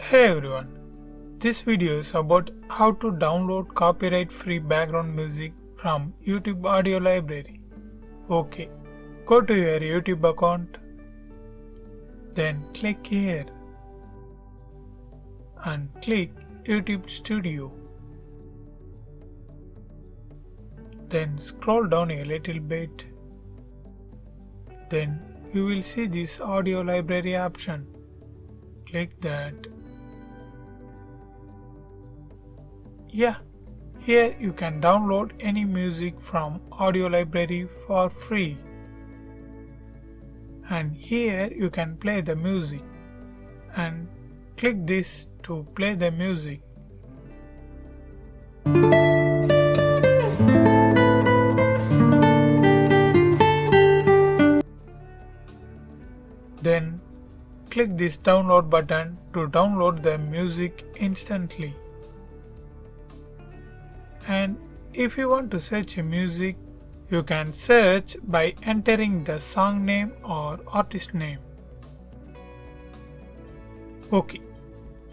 Hey everyone, this video is about how to download copyright-free background music from YouTube audio library. Okay, go to your YouTube account, then click here and click YouTube Studio. Then scroll down a little bit. Then you will see this audio library option. Click that. Yeah, here you can download any music from audio library for free. And here you can play the music and click this to play the music. Then click this download button to download the music instantly. And if you want to search a music, you can search by entering the song name or artist name. Okay,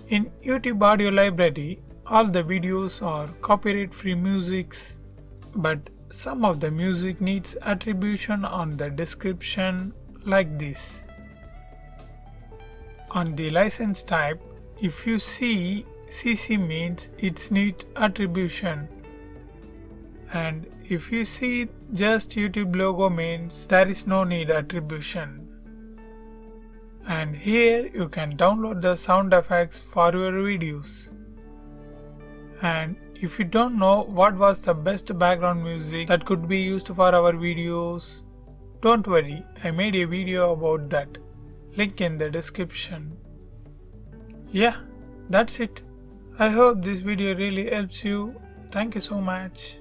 in YouTube audio library, all the videos are copyright-free musics, but some of the music needs attribution on the description like this. On the license type, if you see CC means it needs attribution, and if you see just YouTube logo means there is no need attribution. And here you can download the sound effects for your videos. And if you don't know what was the best background music that could be used for our videos, don't worry, I made a video about that. Link in the description. Yeah, that's it. I hope this video really helps you. Thank you so much.